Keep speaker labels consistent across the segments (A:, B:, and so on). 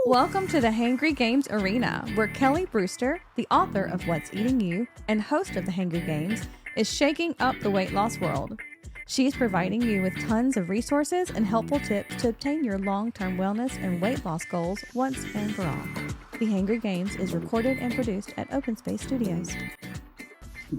A: Welcome to the Hangry Games Arena, where Kelly Brewster, the author of What's Eating You and host of the Hangry Games, is shaking up the weight loss world. She's providing you with tons of resources and helpful tips to obtain your long-term wellness and weight loss goals once and for all. The Hangry Games is recorded and produced at Open Space Studios.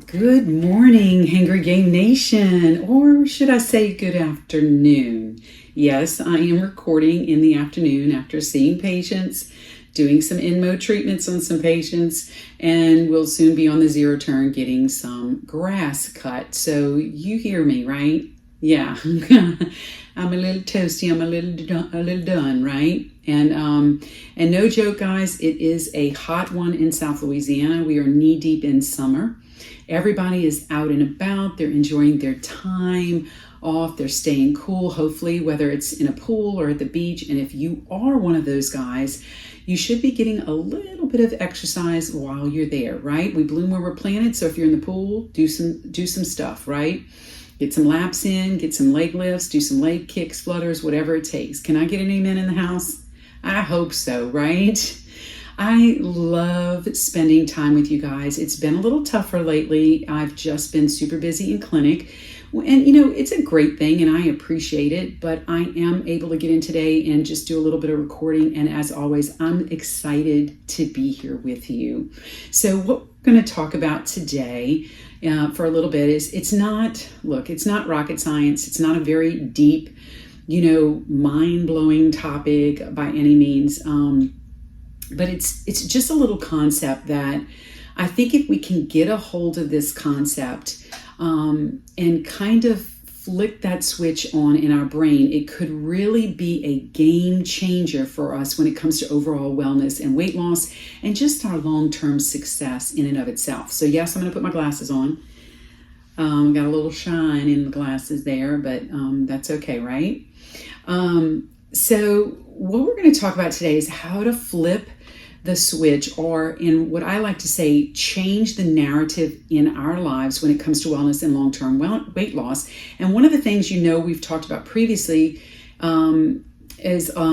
B: Good morning, Hangry Game Nation, or should I say good afternoon? Yes, I am recording in the afternoon after seeing patients, doing some InMode treatments on some patients, and we'll soon be on the zero turn getting some grass cut. So you hear me, right? Yeah, I'm a little toasty. I'm a little done, right? And no joke, guys, it is a hot one in South Louisiana. We are knee deep in summer. Everybody is out and about. They're enjoying their time off. They're staying cool, hopefully, whether it's in a pool or at the beach. And if you are one of those guys, you should be getting a little bit of exercise while you're there, right? We bloom where we're planted. So if you're in the pool, do some stuff, right? Get some laps in, get some leg lifts, do some leg kicks, flutters, whatever it takes. Can I get an amen in the house? I hope so, right? I love spending time with you guys. It's been a little tougher lately. I've just been super busy in clinic. And, it's a great thing and I appreciate it, but I am able to get in today and just do a little bit of recording. And as always, I'm excited to be here with you. So what we're going to talk about today for a little bit is it's not rocket science. It's not a very deep, mind-blowing topic by any means. But it's just a little concept that I think if we can get a hold of this concept and kind of flick that switch on in our brain, it could really be a game changer for us when it comes to overall wellness and weight loss and just our long-term success in and of itself. So yes, I'm going to put my glasses on. Got a little shine in the glasses there, but that's okay, right? So what we're going to talk about today is how to flip the switch, or in what I like to say, change the narrative in our lives when it comes to wellness and long-term weight loss. And one of the things we've talked about previously is a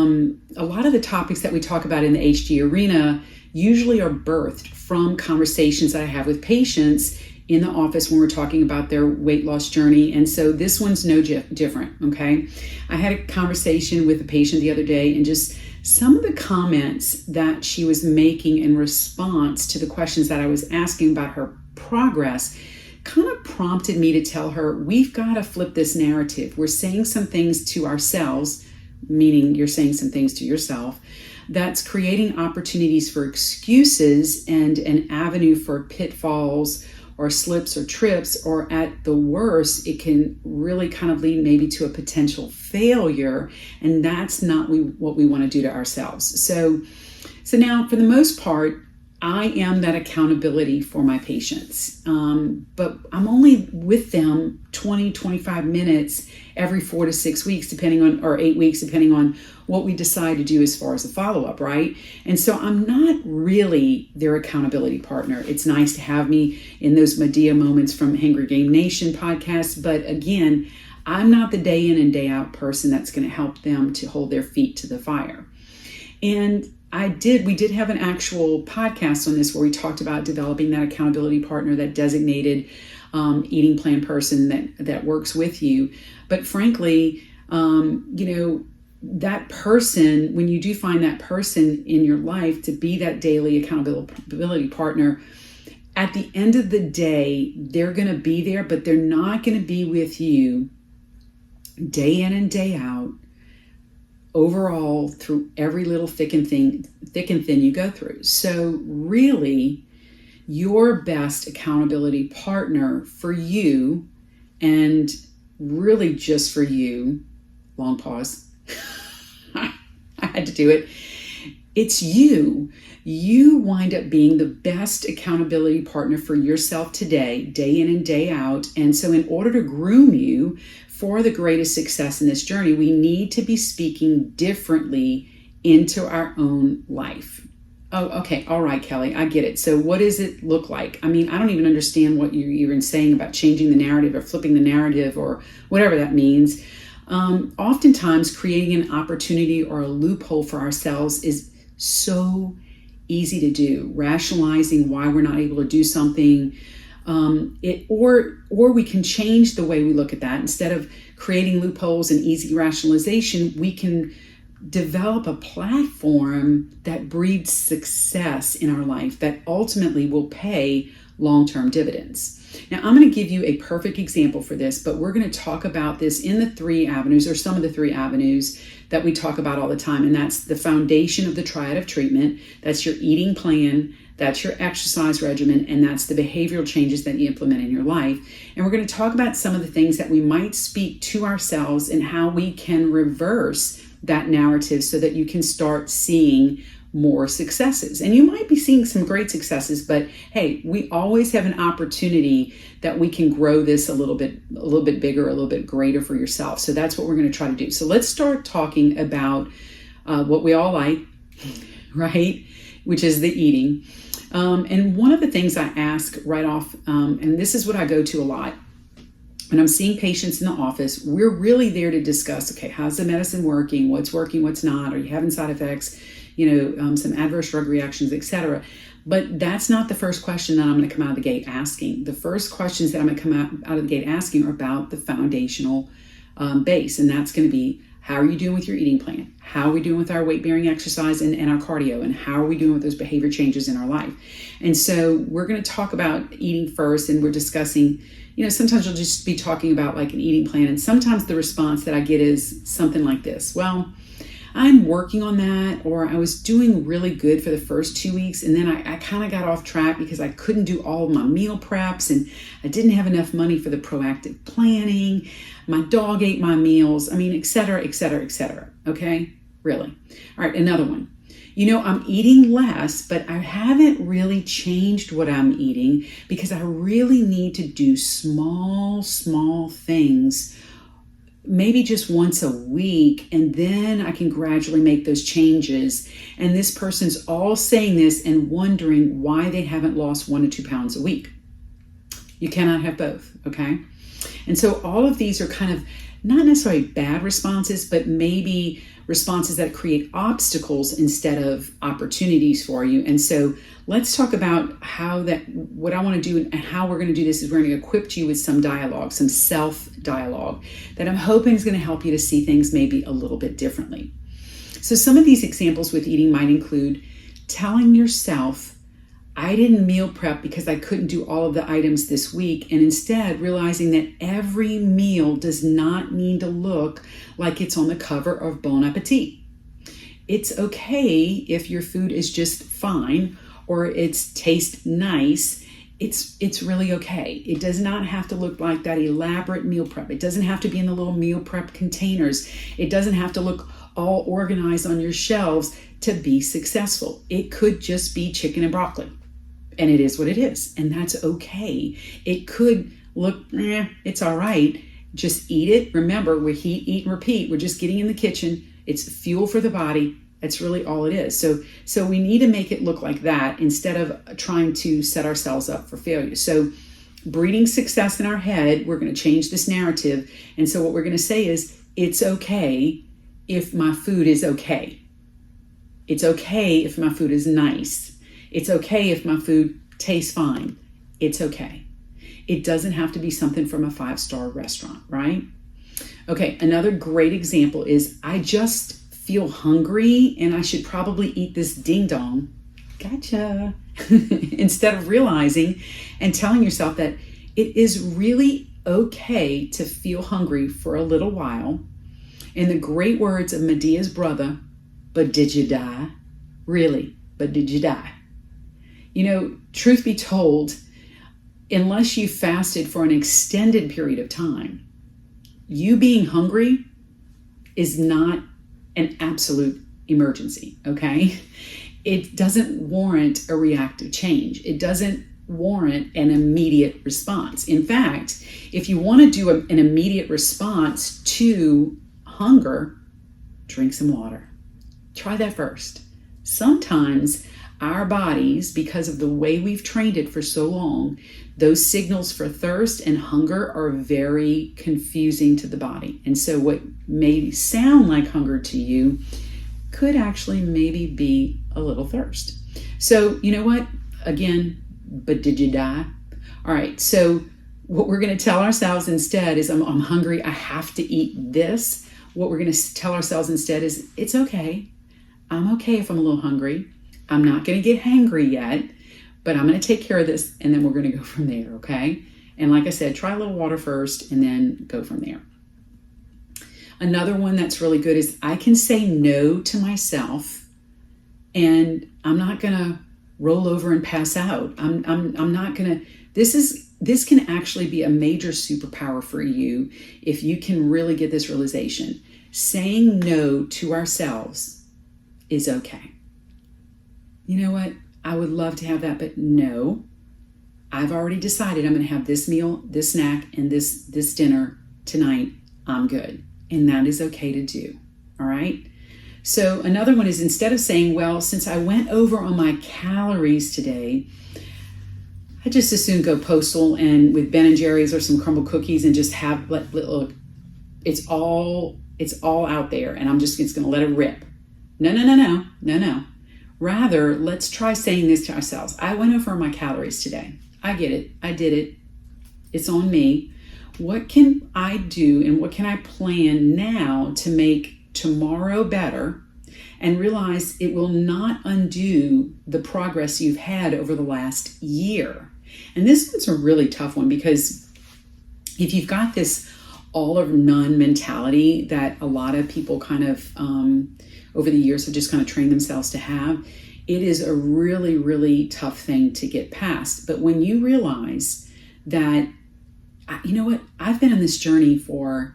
B: lot of the topics that we talk about in the HG arena usually are birthed from conversations that I have with patients in the office when we're talking about their weight loss journey. And so this one's no different, okay? I had a conversation with a patient the other day, and just some of the comments that she was making in response to the questions that I was asking about her progress kind of prompted me to tell her, we've got to flip this narrative. We're saying some things to ourselves, meaning you're saying some things to yourself, that's creating opportunities for excuses and an avenue for pitfalls or slips or trips, or at the worst, it can really kind of lead maybe to a potential failure. And that's not what we want to do to ourselves. So now for the most part, I am that accountability for my patients. But I'm only with them 20, 25 minutes every 4 to 6 weeks, or 8 weeks, depending on what we decide to do as far as a follow-up, right? And so I'm not really their accountability partner. It's nice to have me in those Medea moments from Hangry Game Nation podcast. But again, I'm not the day in and day out person that's going to help them to hold their feet to the fire. And we did have an actual podcast on this where we talked about developing that accountability partner, that designated eating plan person that works with you. But frankly, that person, when you do find that person in your life to be that daily accountability partner, at the end of the day, they're going to be there, but they're not going to be with you day in and day out, overall, through every little thick and thin you go through. So really, your best accountability partner for you, and really just for you, long pause, I had to do it, it's you. You wind up being the best accountability partner for yourself today, day in and day out. And so in order to groom you for the greatest success in this journey, we need to be speaking differently into our own life. Oh, okay. All right, Kelly, I get it. So what does it look like? I mean, I don't even understand what you're even saying about changing the narrative or flipping the narrative or whatever that means. Oftentimes creating an opportunity or a loophole for ourselves is So easy to do, rationalizing why we're not able to do something. Or we can change the way we look at that. Instead of creating loopholes and easy rationalization, we can develop a platform that breeds success in our life that ultimately will pay long-term dividends. Now, I'm going to give you a perfect example for this, but we're going to talk about this in the 3 avenues, or some of the 3 avenues that we talk about all the time. And that's the foundation of the triad of treatment. That's your eating plan, that's your exercise regimen, and that's the behavioral changes that you implement in your life. And we're going to talk about some of the things that we might speak to ourselves and how we can reverse that narrative so that you can start seeing more successes. And you might be seeing some great successes, but hey, we always have an opportunity that we can grow this a little bit bigger, a little bit greater for yourself. So that's what we're going to try to do. So let's start talking about what we all like, right? Which is the eating. And one of the things I ask right off, and this is what I go to a lot, when I'm seeing patients in the office, we're really there to discuss, okay, how's the medicine working? What's working, what's not? Are you having side effects? Some adverse drug reactions, etc. But that's not the first question that I'm going to come out of the gate asking. The first questions that I'm going to come out of the gate asking are about the foundational base. And that's going to be, how are you doing with your eating plan? How are we doing with our weight-bearing exercise and our cardio? And how are we doing with those behavior changes in our life? And so we're going to talk about eating first, and we're discussing, sometimes we'll just be talking about like an eating plan. And sometimes the response that I get is something like this: well, I'm working on that, or I was doing really good for the first 2 weeks, and then I kind of got off track because I couldn't do all of my meal preps, and I didn't have enough money for the proactive planning. My dog ate my meals, et cetera, et cetera, et cetera. Okay? Really. All right, another one. I'm eating less, but I haven't really changed what I'm eating because I really need to do small things, maybe just once a week, and then I can gradually make those changes. And this person's all saying this and wondering why they haven't lost 1 to 2 pounds a week. You cannot have both, okay? And so all of these are kind of not necessarily bad responses, but maybe responses that create obstacles instead of opportunities for you. And so let's talk about what I want to do and how we're going to do this is we're going to equip you with some dialogue, some self-dialogue that I'm hoping is going to help you to see things maybe a little bit differently. So some of these examples with eating might include telling yourself, I didn't meal prep because I couldn't do all of the items this week, and instead realizing that every meal does not need to look like it's on the cover of Bon Appetit. It's okay if your food is just fine or it's tastes nice. It's really okay. It does not have to look like that elaborate meal prep. It doesn't have to be in the little meal prep containers. It doesn't have to look all organized on your shelves to be successful. It could just be chicken and broccoli. And it is what it is. And that's okay. It could look, it's all right. Just eat it. Remember, we eat and repeat. We're just getting in the kitchen. It's fuel for the body. That's really all it is. So we need to make it look like that instead of trying to set ourselves up for failure. So breeding success in our head, we're going to change this narrative. And so what we're going to say is, it's okay if my food is okay. It's okay if my food is nice. It's okay if my food tastes fine. It's okay. It doesn't have to be something from a 5-star restaurant, right? Okay, another great example is, I just feel hungry and I should probably eat this ding dong. Gotcha. Instead of realizing and telling yourself that it is really okay to feel hungry for a little while. In the great words of Medea's brother, but did you die? Really, but did you die? Truth be told, unless you fasted for an extended period of time, you being hungry is not an absolute emergency, okay? It doesn't warrant a reactive change. It doesn't warrant an immediate response. In fact, if you want to do an immediate response to hunger, drink some water. Try that first. Sometimes our bodies, because of the way we've trained it for so long, those signals for thirst and hunger are very confusing to the body. And so what may sound like hunger to you could actually maybe be a little thirst. So you know what? Again, but did you die? All right. So what we're going to tell ourselves instead is, I'm hungry. I have to eat this. What we're going to tell ourselves instead is, it's okay. I'm okay if I'm a little hungry. I'm not going to get hangry yet, but I'm going to take care of this, and then we're going to go from there, okay? And like I said, try a little water first and then go from there. Another one that's really good is I can say no to myself, and I'm not going to roll over and pass out. I'm not going to, this can actually be a major superpower for you if you can really get this realization. Saying no to ourselves is okay. You know what? I would love to have that, but no. I've already decided I'm going to have this meal, this snack, and this dinner tonight. I'm good. And that is okay to do. All right? So another one is, instead of saying, well, since I went over on my calories today, I just as soon go postal and with Ben and Jerry's or some crumble cookies and just have, look, it's all out there, and I'm just going to let it rip. No. Rather, let's try saying this to ourselves. I went over my calories today. I get it. I did it. It's on me. What can I do and what can I plan now to make tomorrow better, and realize it will not undo the progress you've had over the last year? And this one's a really tough one, because if you've got this all or none mentality that a lot of people kind of over the years have just kind of trained themselves to have, it is a really, really tough thing to get past. But when you realize that, you know what, I've been on this journey for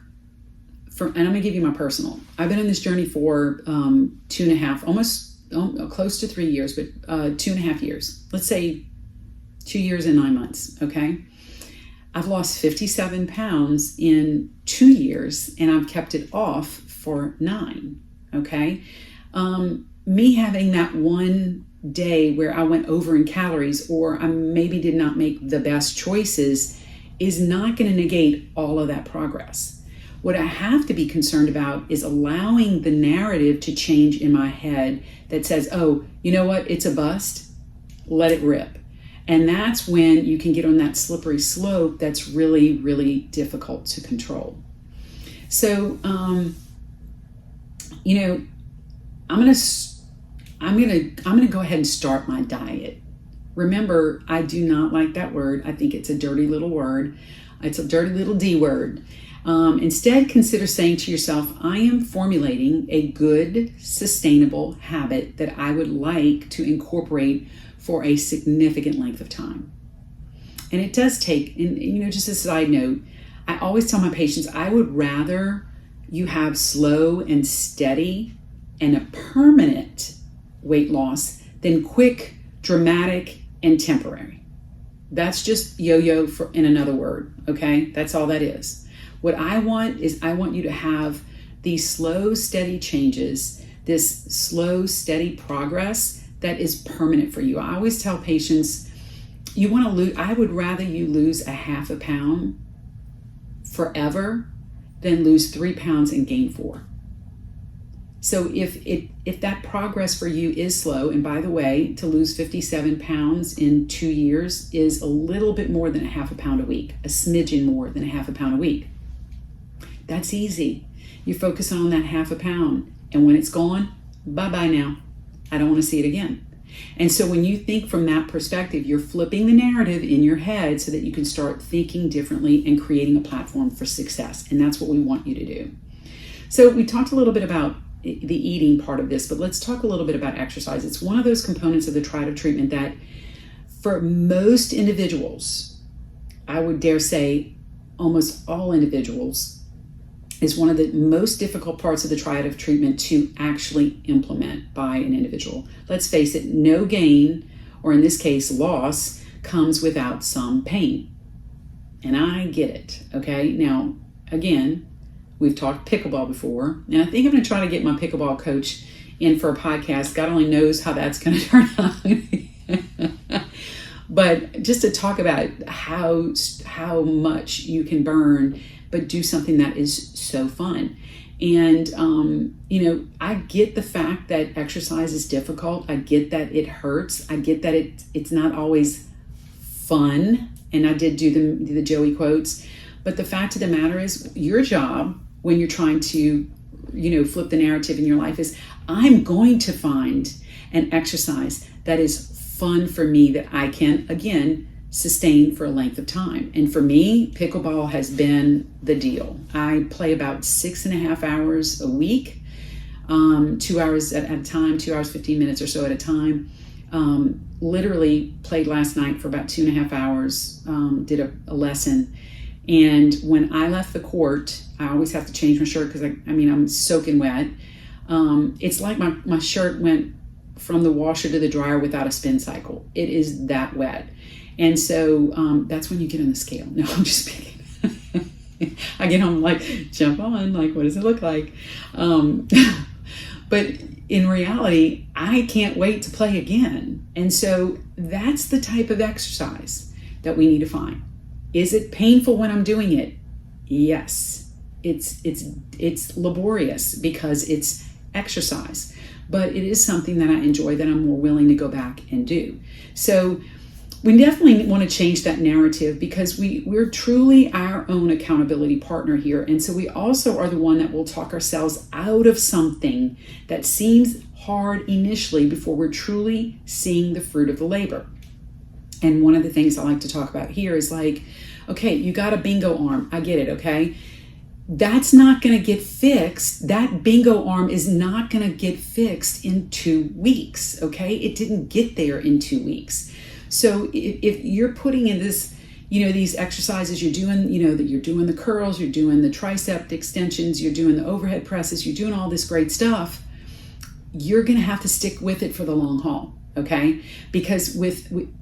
B: and I'm gonna give you my personal. I've been on this journey for 2.5, almost close to 3 years, but 2.5 years. Let's say 2 years and 9 months. Okay. I've lost 57 pounds in 2 years, and I've kept it off for 9. Okay. Me having that one day where I went over in calories, or I maybe did not make the best choices, is not going to negate all of that progress. What I have to be concerned about is allowing the narrative to change in my head that says, oh, you know what? It's a bust. Let it rip. And that's when you can get on that slippery slope that's really, really difficult to control. So, you know, I'm gonna go ahead and start my diet. Remember, I do not like that word. I think it's a dirty little word. It's a dirty little D word. Instead, consider saying to yourself, I am formulating a good, sustainable habit that I would like to incorporate for a significant length of time. And it does take, and you know, just a side note, I always tell my patients, I would rather you have slow and steady and a permanent weight loss than quick, dramatic, and temporary. That's just yo-yo in another word, okay? That's all that is. What I want is, I want you to have these slow, steady changes, this slow, steady progress that is permanent for you. I always tell patients, you want to lose, I would rather you lose a half a pound forever than lose 3 pounds and gain 4. So if that progress for you is slow, and by the way, to lose 57 pounds in 2 years is a little bit more than a half a pound a week, a smidgen more than a half a pound a week. That's easy. You focus on that half a pound, and when it's gone, bye-bye now. I don't want to see it again. And so when you think from that perspective, you're flipping the narrative in your head so that you can start thinking differently and creating a platform for success. And that's what we want you to do. So we talked a little bit about the eating part of this, but let's talk a little bit about exercise. It's one of those components of the triad of treatment that for most individuals, I would dare say almost all individuals, is one of the most difficult parts of the triad of treatment to actually implement by an individual. Let's face it, no gain, or in this case, loss, comes without some pain. And I get it, okay? Now, again, we've talked pickleball before, and I think I'm going to try to get my pickleball coach in for a podcast. God only knows how that's going to turn out. But just to talk about how much you can burn, but do something that is so fun. And, I get the fact that exercise is difficult. I get that it hurts. I get that it's not always fun. And I did do the Joey quotes. But the fact of the matter is, your job when you're trying to, flip the narrative in your life is, I'm going to find an exercise that is fun for me that I can, again, sustain for a length of time. And for me, pickleball has been the deal. I play about 6.5 hours a week, 2 hours at a time, 2 hours, 15 minutes or so at a time. Literally played last night for about 2.5 hours, did a lesson. And when I left the court, I always have to change my shirt because I'm soaking wet. It's like my shirt went from the washer to the dryer without a spin cycle. It is that wet. And so that's when you get on the scale. No, I'm just kidding. I get home like, jump on, like, what does it look like? But in reality, I can't wait to play again. And so that's the type of exercise that we need to find. Is it painful when I'm doing it? Yes. It's laborious because it's exercise, but it is something that I enjoy, that I'm more willing to go back and do. So we definitely want to change that narrative, because we're truly our own accountability partner here. And so we also are the one that will talk ourselves out of something that seems hard initially before we're truly seeing the fruit of the labor. And one of the things I like to talk about here is like, okay, you got a bingo arm. I get it, okay? That's not going to get fixed. That bingo arm is not going to get fixed in 2 weeks, okay? It didn't get there in 2 weeks. So if you're putting in this, these exercises, you're doing, that you're doing the curls, you're doing the tricep extensions, you're doing the overhead presses, you're doing all this great stuff, you're going to have to stick with it for the long haul. Okay, because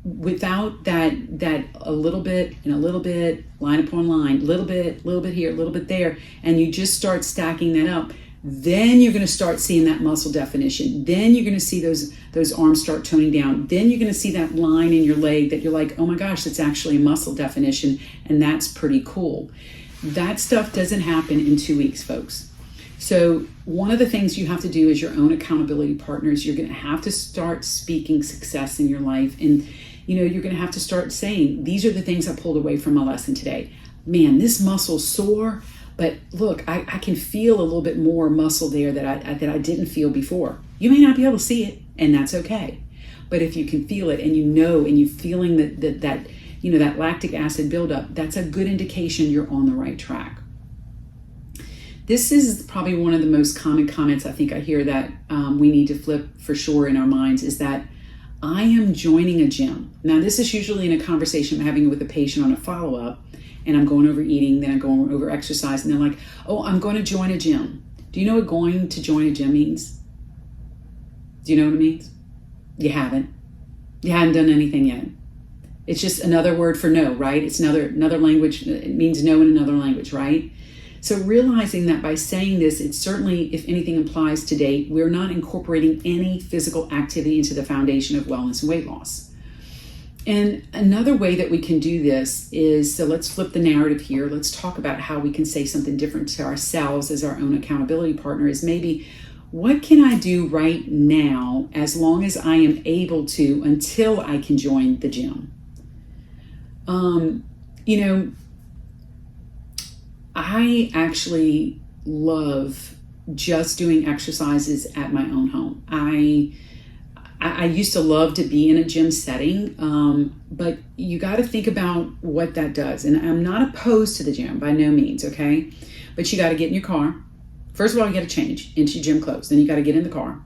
B: without that a little bit and a little bit, line upon line, little bit here, a little bit there, and you just start stacking that up, then you're going to start seeing that muscle definition. Then you're going to see those arms start toning down. Then you're going to see that line in your leg that you're like, oh my gosh, that's actually a muscle definition, and that's pretty cool. That stuff doesn't happen in 2 weeks, folks. So one of the things you have to do as your own accountability partners, you're going to have to start speaking success in your life. And, you're going to have to start saying, these are the things I pulled away from my lesson today. Man, this muscle's sore, but look, I can feel a little bit more muscle there that I didn't feel before. You may not be able to see it, and that's okay. But if you can feel it, and and you're feeling that lactic acid buildup, that's a good indication you're on the right track. This is probably one of the most common comments I think I hear that we need to flip for sure in our minds, is that I am joining a gym. Now, this is usually in a conversation I'm having with a patient on a follow-up, and I'm going over eating, then I'm going over exercise, and they're like, oh, I'm going to join a gym. Do you know what going to join a gym means? Do you know what it means? You haven't. You haven't done anything yet. It's just another word for no, right? It's another language. It means no in another language, right? So realizing that by saying this, it certainly, if anything, implies to date, we're not incorporating any physical activity into the foundation of wellness and weight loss. And another way that we can do this is, so let's flip the narrative here. Let's talk about how we can say something different to ourselves as our own accountability partner, is maybe, what can I do right now as long as I am able to until I can join the gym? I actually love just doing exercises at my own home. I used to love to be in a gym setting, but you got to think about what that does. And I'm not opposed to the gym by no means, okay? But you got to get in your car. First of all, you got to change into your gym clothes. Then you got to get in the car.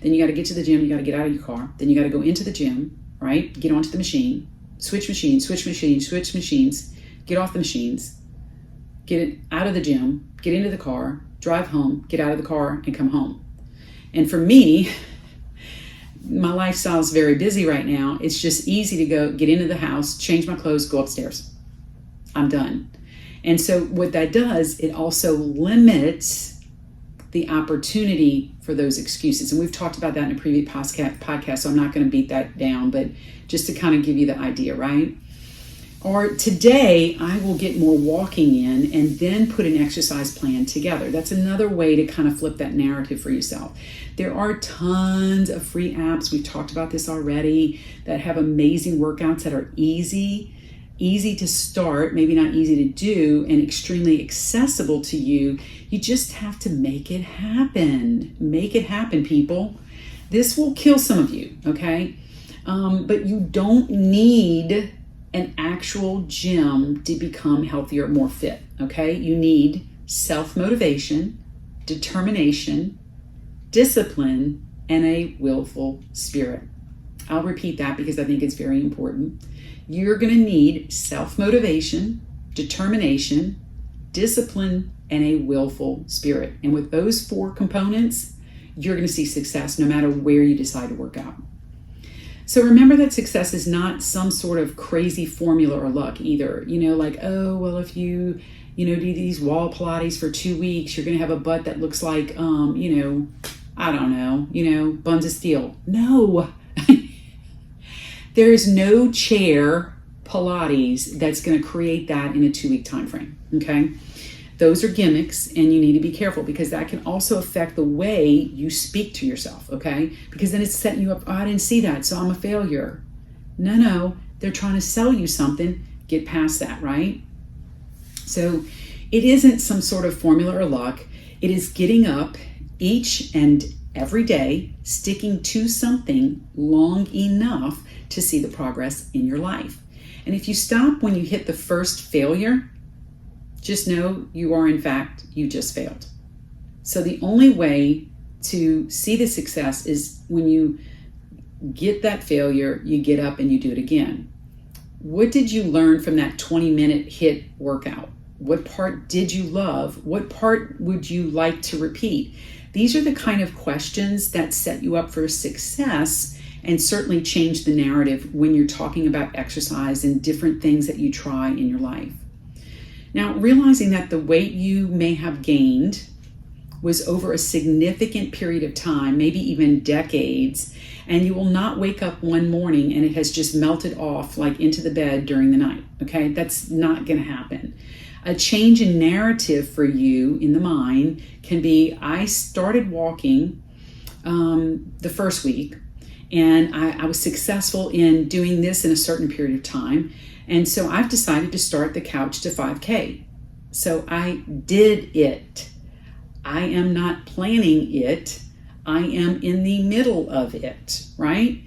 B: Then you got to get to the gym. You got to get out of your car. Then you got to go into the gym, right? Get onto the machine, switch machines, get off the machines, get it out of the gym, get into the car, drive home, get out of the car, and come home. And for me, my lifestyle is very busy right now. It's just easy to go get into the house, change my clothes, go upstairs. I'm done. And so what that does, it also limits the opportunity for those excuses. And we've talked about that in a previous podcast, so I'm not going to beat that down, but just to kind of give you the idea, right? Or today I will get more walking in and then put an exercise plan together. That's another way to kind of flip that narrative for yourself. There are tons of free apps, we've talked about this already, that have amazing workouts that are easy to start, maybe not easy to do, and extremely accessible to you. You just have to make it happen. Make it happen, people. This will kill some of you, okay? But you don't need an actual gym to become healthier, more fit, okay? You need self-motivation, determination, discipline, and a willful spirit. I'll repeat that because I think it's very important. You're going to need self-motivation, determination, discipline, and a willful spirit. And with those 4 components, you're going to see success no matter where you decide to work out. So remember that success is not some sort of crazy formula or luck either. Like, oh, well, if you do these wall Pilates for 2 weeks, you're going to have a butt that looks like, I don't know, buns of steel. No. There is no chair Pilates that's going to create that in a 2-week time frame, okay? Those are gimmicks, and you need to be careful because that can also affect the way you speak to yourself, okay? Because then it's setting you up, oh, I didn't see that, so I'm a failure. No, they're trying to sell you something. Get past that, right? So it isn't some sort of formula or luck. It is getting up each and every day, sticking to something long enough to see the progress in your life. And if you stop when you hit the first failure, just know you just failed. So the only way to see the success is when you get that failure, you get up and you do it again. What did you learn from that 20-minute HIIT workout? What part did you love? What part would you like to repeat? These are the kind of questions that set you up for success and certainly change the narrative when you're talking about exercise and different things that you try in your life. Now, realizing that the weight you may have gained was over a significant period of time, maybe even decades, and you will not wake up one morning and it has just melted off like into the bed during the night, okay? That's not going to happen. A change in narrative for you in the mind can be, I started walking the first week, and I was successful in doing this in a certain period of time. And so I've decided to start the couch to 5K. So I did it. I am not planning it. I am in the middle of it, right?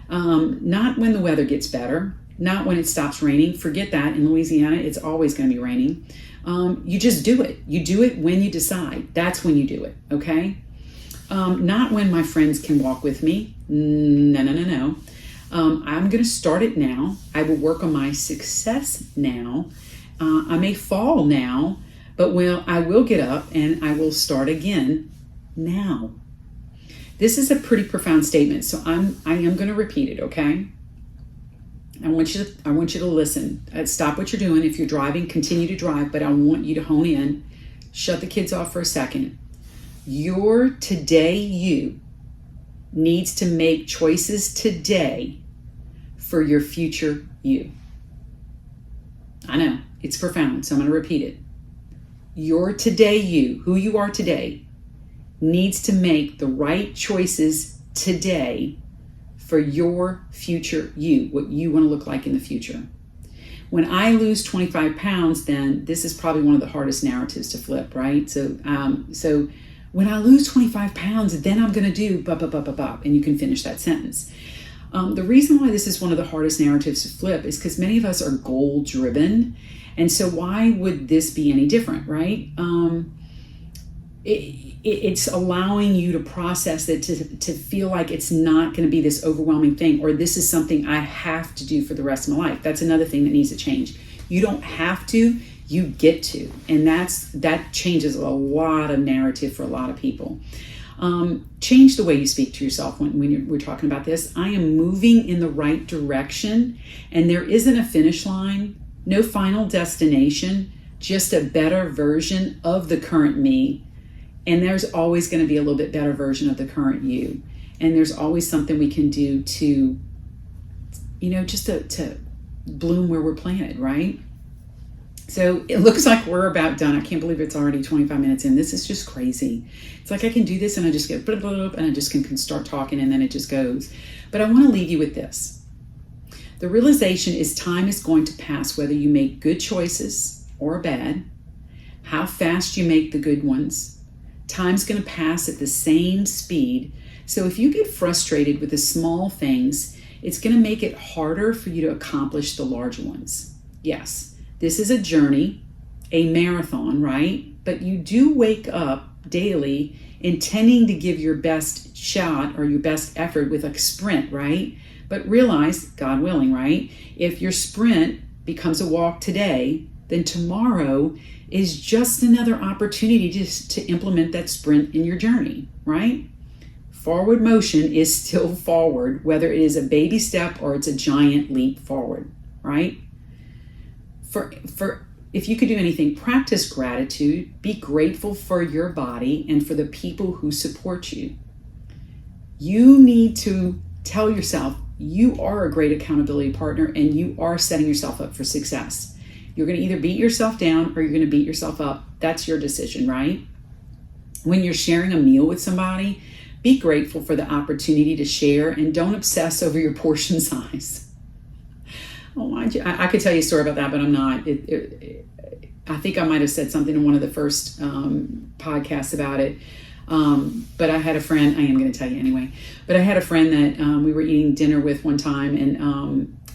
B: Not when the weather gets better, not when it stops raining. Forget that. In Louisiana, it's always going to be raining. You just do it. You do it when you decide. That's when you do it, okay? Not when my friends can walk with me. No. I'm going to start it now. I will work on my success now. I may fall now, but I will get up and I will start again now. This is a pretty profound statement, so I am going to repeat it, okay? I want you to listen. Stop what you're doing. If you're driving, continue to drive, but I want you to hone in. Shut the kids off for a second. Your today you needs to make choices today for your future you. I know, it's profound, so I'm going to repeat it. Your today you, who you are today, needs to make the right choices today for your future you, what you want to look like in the future. When I lose 25 pounds, then this is probably one of the hardest narratives to flip, right? So when I lose 25 pounds, then I'm going to do blah, blah, blah, blah, blah, and you can finish that sentence. The reason why this is one of the hardest narratives to flip is because many of us are goal driven. And so why would this be any different, right? It's allowing you to process it, to feel like it's not going to be this overwhelming thing, or this is something I have to do for the rest of my life. That's another thing that needs to change. You don't have to, you get to. And that changes a lot of narrative for a lot of people. Change the way you speak to yourself when we're talking about this. I am moving in the right direction, and there isn't a finish line, no final destination, just a better version of the current me. And there's always going to be a little bit better version of the current you. And there's always something we can do to, just to bloom where we're planted, right? So it looks like we're about done. I can't believe it's already 25 minutes in. This is just crazy. It's like I can do this and I just get blah, blah, blah, and I just can start talking and then it just goes. But I want to leave you with this. The realization is time is going to pass whether you make good choices or bad, how fast you make the good ones. Time's going to pass at the same speed. So if you get frustrated with the small things, it's going to make it harder for you to accomplish the large ones. Yes. This is a journey, a marathon, right? But you do wake up daily intending to give your best shot or your best effort with a sprint, right? But realize, God willing, right? If your sprint becomes a walk today, then tomorrow is just another opportunity just to implement that sprint in your journey, right? Forward motion is still forward, whether it is a baby step or it's a giant leap forward, right? For if you could do anything, practice gratitude, be grateful for your body and for the people who support you. You need to tell yourself you are a great accountability partner and you are setting yourself up for success. You're going to either beat yourself down or you're going to beat yourself up. That's your decision, right? When you're sharing a meal with somebody, be grateful for the opportunity to share and don't obsess over your portion size. Oh, I could tell you a story about that, but I'm not. I think I might have said something in one of the first podcasts about it. But I had a friend, I am going to tell you anyway, but I had a friend that we were eating dinner with one time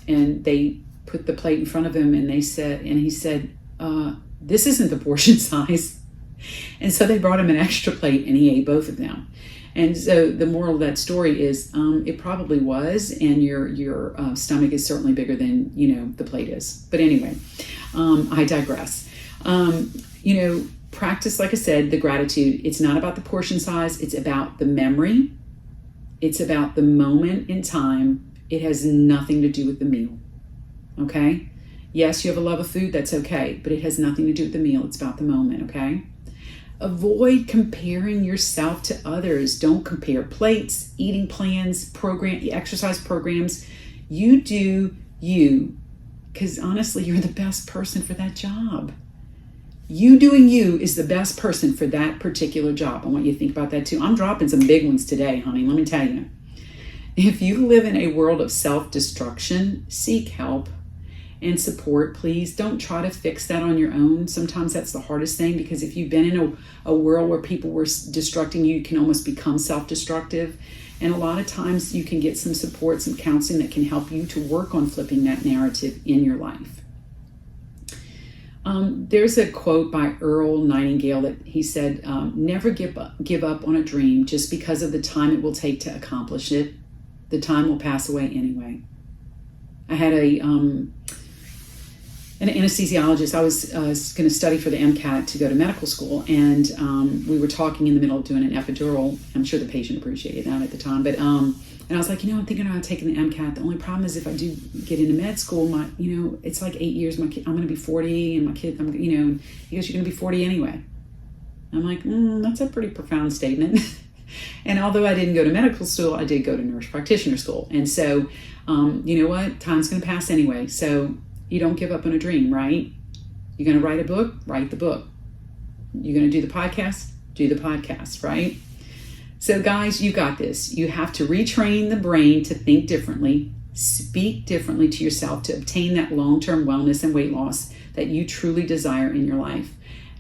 B: and they put the plate in front of him and he said, this isn't the portion size. And so they brought him an extra plate and he ate both of them. And so the moral of that story is it probably was, and your stomach is certainly bigger than, the plate is. But anyway, I digress. Practice, like I said, the gratitude. It's not about the portion size. It's about the memory. It's about the moment in time. It has nothing to do with the meal. Okay? Yes, you have a love of food. That's okay. But it has nothing to do with the meal. It's about the moment. Okay? Avoid comparing yourself to others. Don't compare plates, eating plans, exercise programs. You do you, because honestly, you're the best person for that job. You doing you is the best person for that particular job. I want you to think about that too. I'm dropping some big ones today, honey. Let me tell you. If you live in a world of self-destruction, seek help and support, please. Don't try to fix that on your own. Sometimes that's the hardest thing because if you've been in a world where people were destructing you, you can almost become self-destructive. And a lot of times you can get some support, some counseling that can help you to work on flipping that narrative in your life. There's a quote by Earl Nightingale that he said, never give up on a dream just because of the time it will take to accomplish it. The time will pass away anyway. I had an anesthesiologist. I was going to study for the MCAT to go to medical school, and we were talking in the middle of doing an epidural. I'm sure the patient appreciated that at the time, but and I was like, I'm thinking about taking the MCAT. The only problem is if I do get into med school, it's like 8 years. My kid, I'm going to be 40, and my kid, he goes, you're going to be 40 anyway. I'm like, that's a pretty profound statement. And although I didn't go to medical school, I did go to nurse practitioner school. And so, you know what? Time's going to pass anyway. So you don't give up on a dream, right? You're going to write a book? Write the book. You're going to do the podcast? Do the podcast, right? So guys, you got this. You have to retrain the brain to think differently, speak differently to yourself to obtain that long-term wellness and weight loss that you truly desire in your life.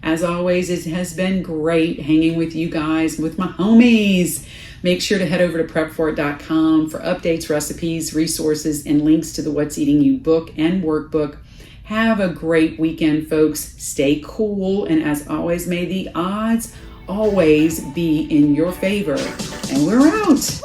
B: As always, it has been great hanging with you guys, with my homies. Make sure to head over to prepforit.com for updates, recipes, resources, and links to the What's Eating You book and workbook. Have a great weekend, folks. Stay cool. And as always, may the odds always be in your favor. And we're out.